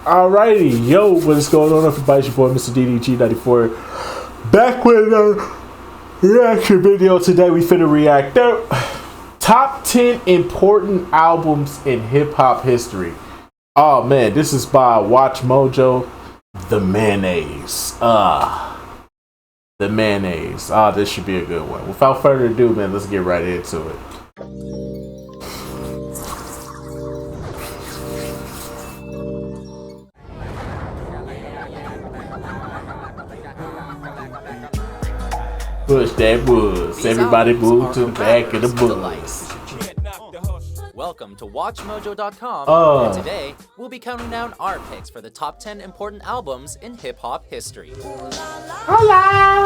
Alrighty, yo, what is going on everybody? It's your boy Mr. DDG94 back with a reaction video. Today we finna react to top 10 important albums in hip-hop history. Oh man, this is by Watch Mojo. The Mayonnaise. The Mayonnaise. This should be a good one. Without further ado, man, let's get right into it. Push that buzz. Everybody move to the back of the bus. Welcome to WatchMojo.com, and today we'll be counting down our picks for the top 10 important albums in hip-hop history. Hola!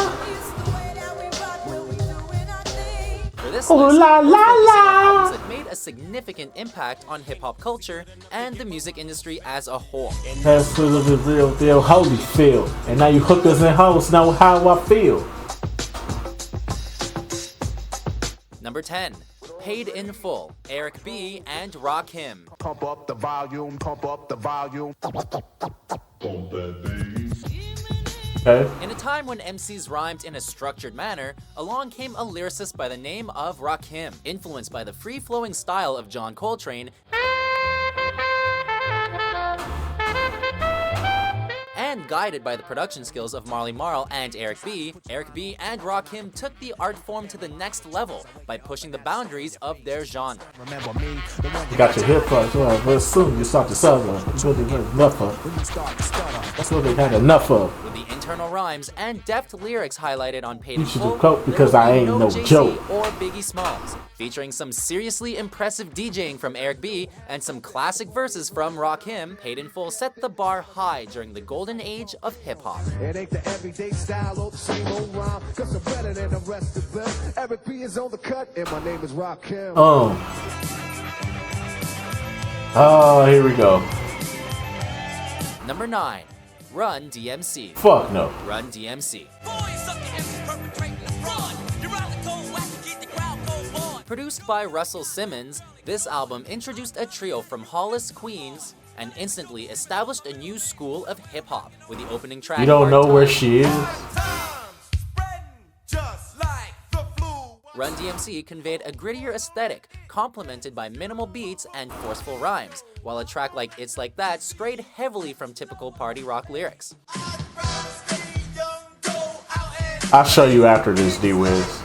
For this list, we'll focus on albums that made a significant impact on hip-hop culture and the music industry as a whole. That's full of the real deal Holyfield. And now you hookers and hoes know how I feel. Number 10. Paid in Full, Eric B. and Rakim. Pump up the volume, pump up the volume. Okay. In a time when MCs rhymed in a structured manner, along came a lyricist by the name of Rakim, influenced by the free-flowing style of John Coltrane and guided by the production skills of Marley Marl and Eric B. Eric B. and Rakim took the art form to the next level by pushing the boundaries of their genre. You got your hip hop, but soon you start to sell them. That's what they had enough of. That's what they had enough of. With the internal rhymes and deft lyrics highlighted on Paid You in should Full, have quote because there will I be ain't no Jay-Z joke. or Biggie Smalls, featuring some seriously impressive DJing from Eric B. and some classic verses from Rakim. Paid in Full set the bar high during the golden age of hip-hop. It ain't the everyday style or the same old rhyme, cause I'm better than the rest of them. Eric B is on the cut, and my name is Rakim. Oh, here we go. Number 9. Run DMC. Fuck no. Run DMC. Produced by Russell Simmons, this album introduced a trio from Hollis, Queens, and instantly established a new school of hip-hop with the opening track. You don't know Hard where Time. she is? Run DMC conveyed a grittier aesthetic, complemented by minimal beats and forceful rhymes, while a track like It's Like That strayed heavily from typical party rock lyrics. I'll show you after this, D-Wiz.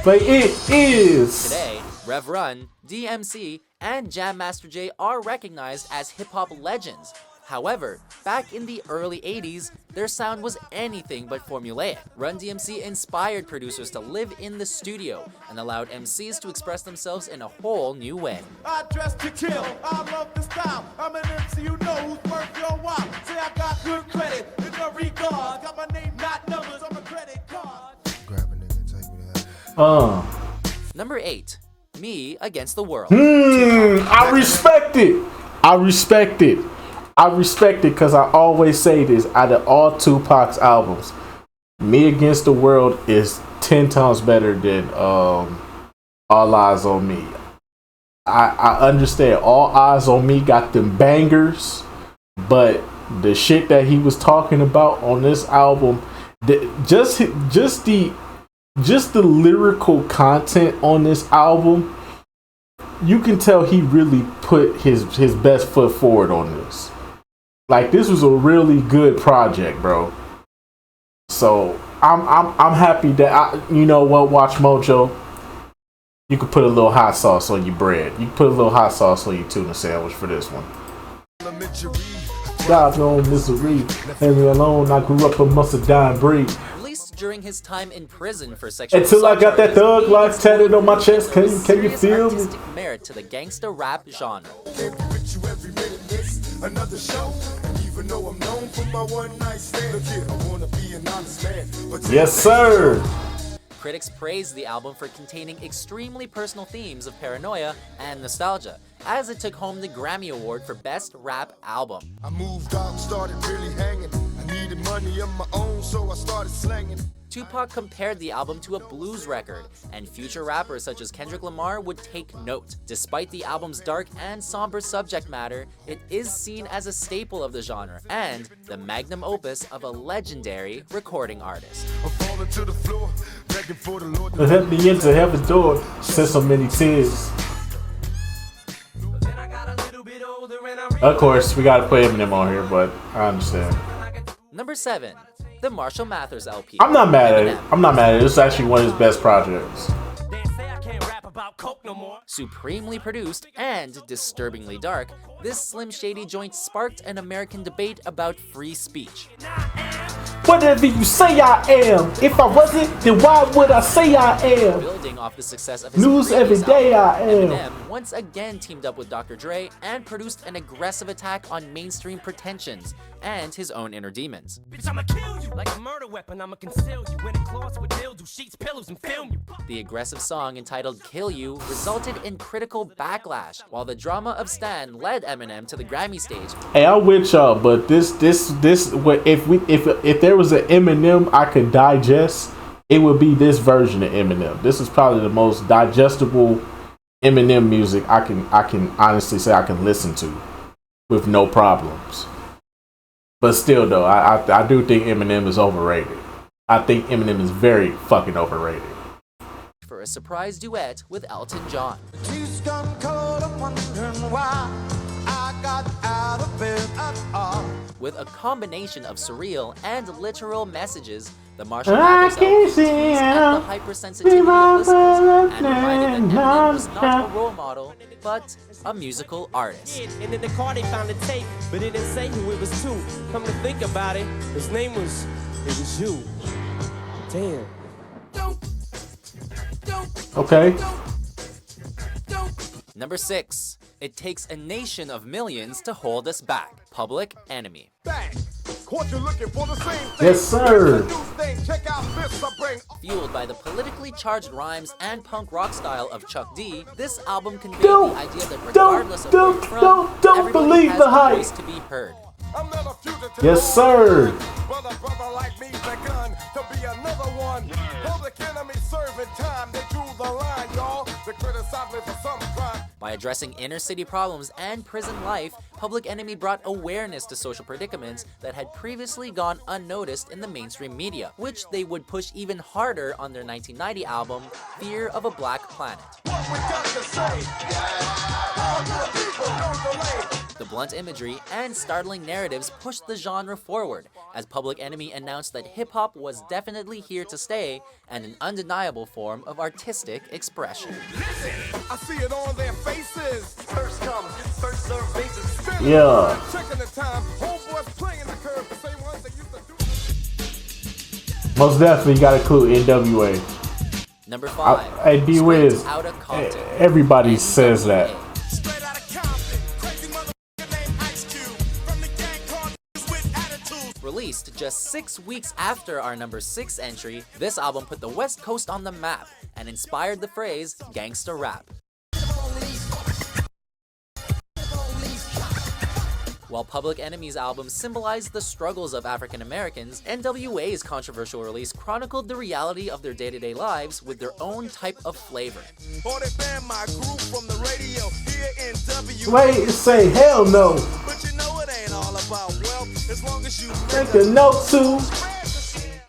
But it is. Today, Rev Run, DMC, and Jam Master Jay are recognized as hip-hop legends. However, back in the early 80s, their sound was anything but formulaic. Run DMC inspired producers to live in the studio and allowed MCs to express themselves in a whole new way. I dress to kill, I love the style. I'm an MC, you know who's worth your while. Say I got good credit in the regard. Got my name, not numbers on my credit card. Grab a nigga, take me to Number 8. Me Against the World. I respect it. I respect it. I respect it because I always say this. Out of all Tupac's albums, Me Against the World is 10 times better than All Eyes on Me. I understand All Eyes on Me got them bangers, but the shit that he was talking about on this album, just the lyrical content on this album, you can tell he really put his best foot forward on this. Like, this was a really good project, bro. So I'm happy that you know what, Watch Mojo. You could put a little hot sauce on your bread. You can put a little hot sauce on your tuna sandwich for this one. God no misery. Leave me alone. I grew up amongst a dying breed. Released during his time in prison for sexual Until I assault got that charges, thug Me life Against the tatted on my World chest. Can you serious feel me? artistic merit to the gangsta rap genre. another show. And even though I'm known for my one night stand, kid, I wanna be an honest man. But Yes, sir. Critics praised the album for containing extremely personal themes of paranoia and nostalgia, as it took home the Grammy Award for Best Rap Album. I moved out, started really hanging. I needed money of my own, so I started slanging. Tupac compared the album to a blues record, and future rappers such as Kendrick Lamar would take note. Despite the album's dark and somber subject matter, it is seen as a staple of the genre and the magnum opus of a legendary recording artist. Let me into heaven's door, shed so many tears. Of course, we gotta put Eminem on here, but I understand. Number 7. The Marshall Mathers LP. I'm not mad at it. I'm not mad at it. This is actually one of his best projects. Supremely produced and disturbingly dark, this Slim Shady joint sparked an American debate about free speech. Whatever you say I am. If I wasn't, then why would I say I am? Building off the success of his News previous every day album, I am. Eminem once again teamed up with Dr. Dre and produced an aggressive attack on mainstream pretensions and his own inner demons. Bitch, I'ma kill you like a murder weapon. I'ma conceal you in a closet with dildo sheets, pillows, and film you. The aggressive song entitled Kill You resulted in critical backlash, while the drama of Stan led Eminem to the Grammy stage. Hey, I'm with y'all, but this, if there was an Eminem I could digest, it would be this version of Eminem. This is probably the most digestible Eminem music I can honestly say I can listen to with no problems. But still, though, I do think Eminem is overrated. I think Eminem is very fucking overrated. For a surprise duet with Elton John. She's gone cold, I'm wondering why I got out of bed at all. With a combination of surreal and literal messages, the Marshall Mathers LP teased at the hypersensitivity of listeners and reminded that Eminem was not a role model, but a musical artist. And in the car they found a tape, but it didn't say who it was to. Come to think about it, his name was, it was you. Damn. Okay. Number 6. It takes a nation of millions to hold us back. Public Enemy. Bang. Caught you looking for the same thing. Yes, sir. New thing. Check out this I bring. Fueled by the politically charged rhymes and punk rock style of Chuck D, this album conveyed the idea that regardless of where you're from, everybody believe has the a hype. voice to be heard. I'm not a fugitive. Yes, sir. Brother like me's begun to be another one. Public enemy serving time. They drew the line, y'all. They criticize me for some crime. By addressing inner city problems and prison life, Public Enemy brought awareness to social predicaments that had previously gone unnoticed in the mainstream media, which they would push even harder on their 1990 album, Fear of a Black Planet. What we got to say? All the people know the lane. The blunt imagery and startling narratives pushed the genre forward, as Public Enemy announced that hip-hop was definitely here to stay and an undeniable form of artistic expression. I see it on their faces. First come, first serve bases. Yeah. Checking the time. Homeboys playing the curve. The same ones that used to do. Most definitely got to include NWA. Number 5. Hey, D Wiz. Straight Outta Compton. Everybody says that. Straight out of Compton. Crazy motherfucker named Ice Cube. From the gang called with attitude. Released just 6 weeks after our number 6 entry, this album put the West Coast on the map and inspired the phrase gangsta rap. While Public Enemy's album symbolized the struggles of African Americans, NWA's controversial release chronicled the reality of their day-to-day lives with their own type of flavor. Or they banned my group from the radio here in W. Wait, say hell no. But you know it ain't all about wealth as long as you Take a note too.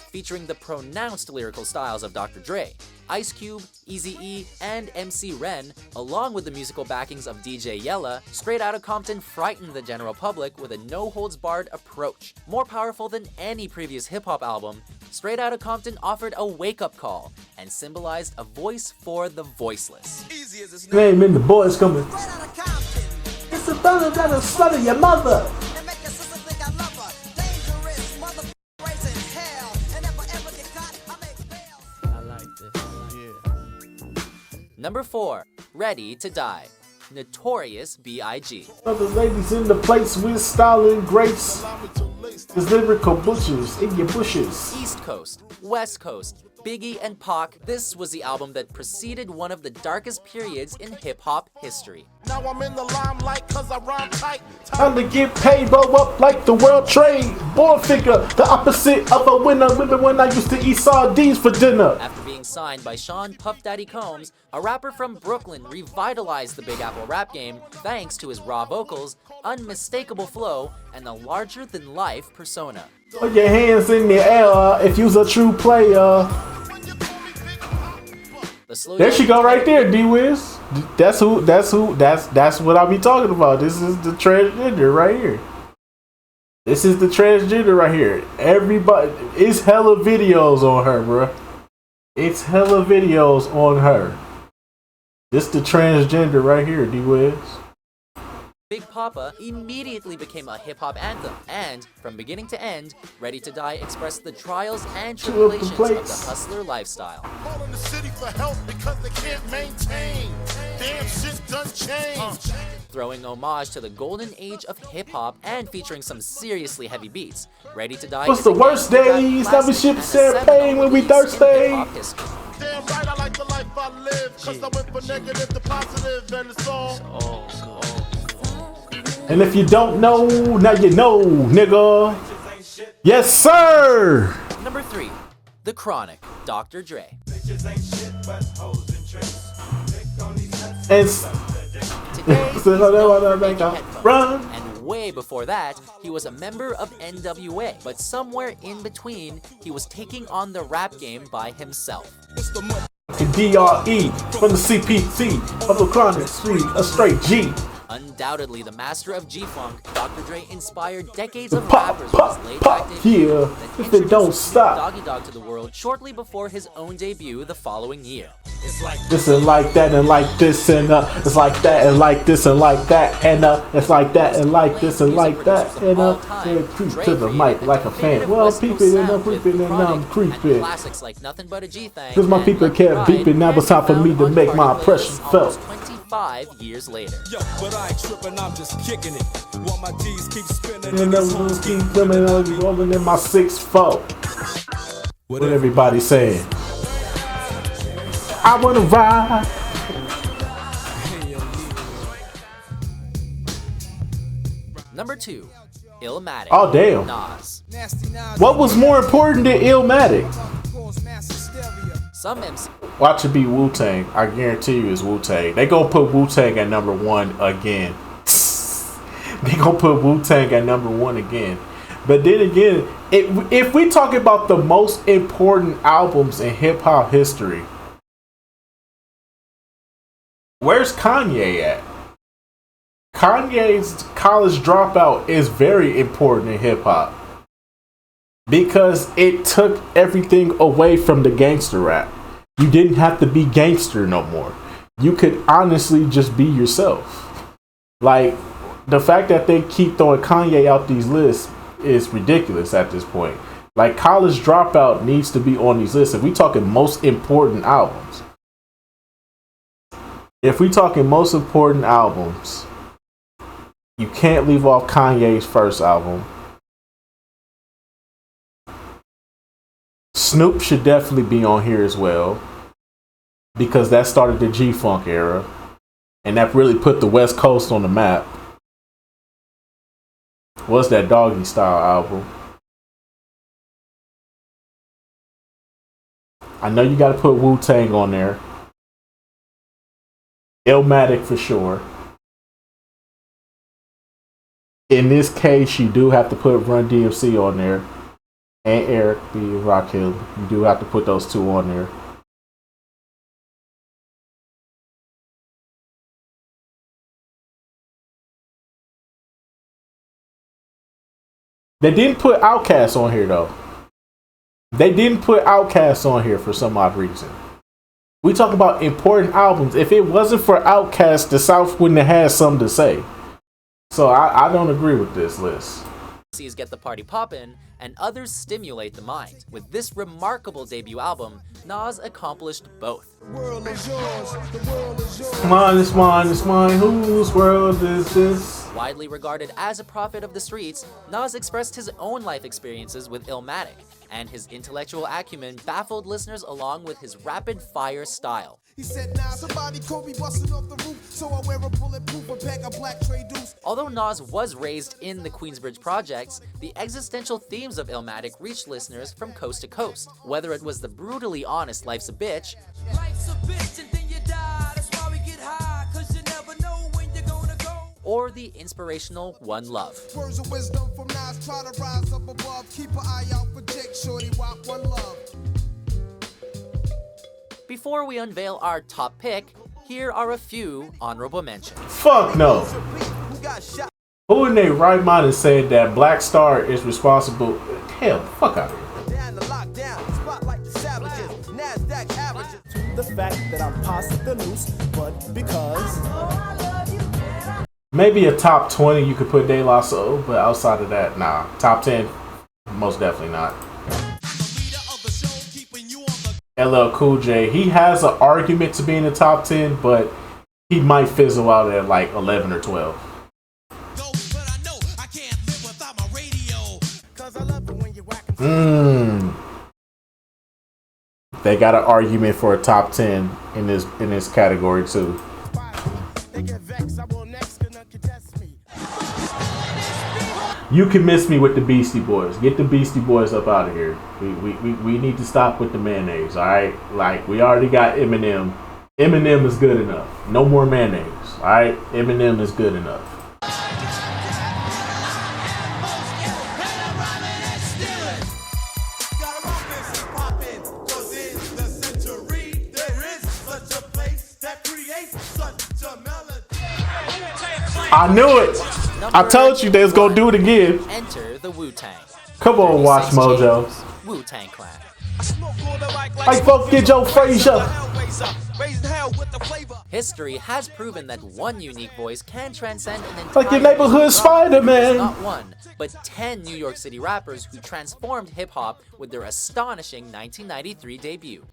Featuring the pronounced lyrical styles of Dr. Dre, Ice Cube, Eazy-E, and MC Ren, along with the musical backings of DJ Yella, Straight Outta Compton frightened the general public with a no-holds-barred approach. More powerful than any previous hip-hop album, Straight Outta Compton offered a wake-up call and symbolized a voice for the voiceless. easy as it's Name in the boys coming. Straight out of Compton. It's a brother that'll slaughter your mother. And make your sister think I love her. Dangerous motherfucker raising hell. And if I ever get caught, I make bail. I like this. Number 4. Ready to Die. Notorious B.I.G. Other ladies in the place with style and grace. There's lyrical butchers in your bushes. East Coast, West Coast, Biggie and Pac, this was the album that preceded one of the darkest periods in hip-hop history. Now I'm in the limelight cause I rhyme tight. Time to get paid, blow up like the world trade. Born figure, the opposite of a winner. Remember when I used to eat sardines for dinner? After being signed by Sean Puff Daddy Combs, a rapper from Brooklyn revitalized the Big Apple rap game thanks to his raw vocals, unmistakable flow, and a larger-than-life persona. Put your hands in the air if you's a true player. There she go right there, D-Wiz. That's what I be talking about. This is the transgender right here. This is the transgender right here. Everybody, it's hella videos on her, bruh. It's hella videos on her. This the transgender right here, D-Wiz. Big Papa immediately became a hip-hop anthem, and, from beginning to end, Ready to Die expressed the trials and tribulations of the hustler lifestyle. Calling the city for help because they can't maintain. Damn shit done changed. Throwing homage to the golden age of hip-hop and featuring some seriously heavy beats, Ready to Die What's is the a worst days? classic Never ship and a champagne seminal when we release in thirsty. hip-hop history. Damn right, I like the life I live. Cause I went from negative to positive and it's all. And if you don't know, now you know, nigga. Yes, sir. Number 3, The Chronic, Dr. Dre. And Today, he's known for making headphones. run. And way before that, he was a member of NWA. But somewhere in between, he was taking on the rap game by himself. DRE from the CPT of the Chronic Street, a straight G. Undoubtedly the master of G-Funk, Dr. Dre inspired decades of Pop, rappers pop, with his laid pop, back debut yeah, that if it don't introduced stop. Doggy Dogg to the world shortly before his own debut the following year. This and like that and like this and it's like that and like this and like that and it's like that and like this and like that and yeah, creep to the mic like a fan. Well, peep it and I'm creeping and I'm creeping. Classics like Nothing But a G-Thing. Cause my people kept beeping, now it's time for me to make my impression felt. 25 years later. Yo, but I ain't tripping, I'm just kicking it. While my G's keep spinning And I'm gonna keep swimming, rolling in my 6'4". What everybody saying? I wanna ride. Number 2, Illmatic. Oh damn! Nas. What was more important than Illmatic? Some MC Watch it be Wu-Tang. I guarantee you it's Wu-Tang. They gonna put Wu-Tang at number 1 again. They gonna put Wu-Tang at number 1 again. But then again, if we talk about the most important albums in hip hop history, where's Kanye at? Kanye's College Dropout is very important in hip hop because it took everything away from the gangster rap. You didn't have to be gangster no more. You could honestly just be yourself. Like, the fact that they keep throwing Kanye out these lists is ridiculous at this point. Like, College Dropout needs to be on these lists. If we talking most important albums, you can't leave off Kanye's first album. Snoop should definitely be on here as well, because that started the G-Funk era, and that really put the West Coast on the map. What's that Doggy Style album? I know you got to put Wu-Tang on there. Illmatic for sure. In this case, you do have to put Run DMC on there. And Eric B. Rakim. You do have to put those two on there. They didn't put Outkast on here though. They didn't put Outkast on here for some odd reason. We talk about important albums. If it wasn't for Outkast, the South wouldn't have had something to say. So I don't agree with this list. MCs get the party poppin', and others stimulate the mind. With this remarkable debut album, Nas accomplished both. Come on, it's mine, it's mine. Whose world is this? Widely regarded as a prophet of the streets, Nas expressed his own life experiences with Illmatic. and his intellectual acumen baffled listeners along with his rapid-fire style. He said, nah, somebody called me busting off the roof, so I wear a bulletproof and pack a black tray deuce. Although Nas was raised in the Queensbridge projects, the existential themes of Illmatic reached listeners from coast to coast. Whether it was the brutally honest Life's a Bitch, Life's a bitch and then you die. That's why we get high, 'cause you never know when you're gonna go. or the inspirational One Love. Words of wisdom from Nas, try to rise up above. Keep an eye out for Jake, shorty, rock one love. Before we unveil our top pick, here are a few honorable mentions. Fuck no. Who got shot? Who in their right mind is saying that Black Star is responsible? Hell, fuck out of here. Down the lockdown, spotlight the savages, NASDAQ averages. The fact that I'm past the loose, but because Maybe a top 20 you could put De La Soul, but outside of that, nah. Top 10, most definitely not. LL Cool J, he has an argument to be in the top 10, but he might fizzle out at like 11 or 12. They got an argument for a top 10 in this category too. They get vexed, I will next, gonna contest me. You can miss me with the Beastie Boys. Get the Beastie Boys up out of here. We need to stop with the mayonnaise, alright? Like, we already got Eminem. Eminem is good enough. No more mayonnaise, alright? Eminem is good enough. I knew it! I told you they was gonna do it again. Enter the Wu-Tang. Come on, Watch Mojo. Wu-Tang Clan. Like, folks, get Joe Frazier. History has proven that one unique voice can transcend an entire Like your neighborhood Spider-Man. Not one, but 10 New York City rappers who transformed hip-hop with their astonishing 1993 debut.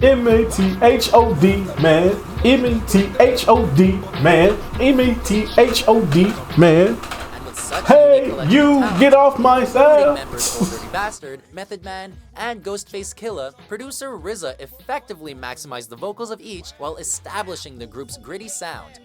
M-A-T-H-O-D, man. M-A-T-H-O-D, man. M-A-T-H-O-D, man. And with such Hey, unique collection you of talent, get off my including cell. members Old Dirty Bastard, Method Man, and Ghostface Killah, producer RZA effectively maximized the vocals of each while establishing the group's gritty sound.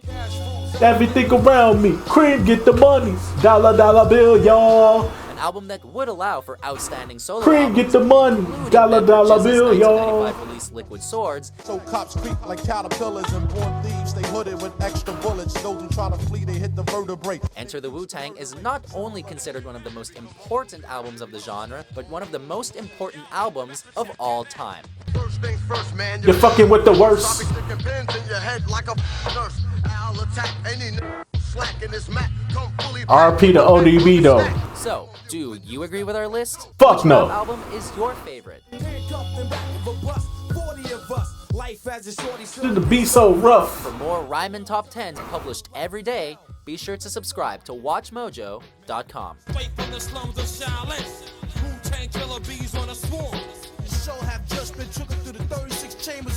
Everything around me. Cream, get the money. Dollar, dollar bill, y'all. An album that would allow for outstanding solo Cream, albums, get the money. including Dollar, Memphis dollar Jizza's bill, y'all. 1995 release Liquid Swords, So cops creep like caterpillars and born thieves. They hooded with extra bullets. Those who try to flee, they hit the vertebrae. Enter the Wu-Tang is not only considered one of the most important albums of the genre, but one of the most important albums of all time. First things first, man. You're fucking with the worst. Sticking pins in your head like a nurse. I'll attack any slack in this mat. Come fully RP to ODB though. So, do you agree with our list? Fuck Which no. rap album is your favorite? handcuffed and back of a bus, 40 of us. Life as a shorty To be so rough. For more Ryman Top 10s published every day, be sure to subscribe to WatchMojo.com. Wait from the slums of Shaolin. Wu-Tang killer bees on a swarm. Show have just been triggered through the 36 chambers.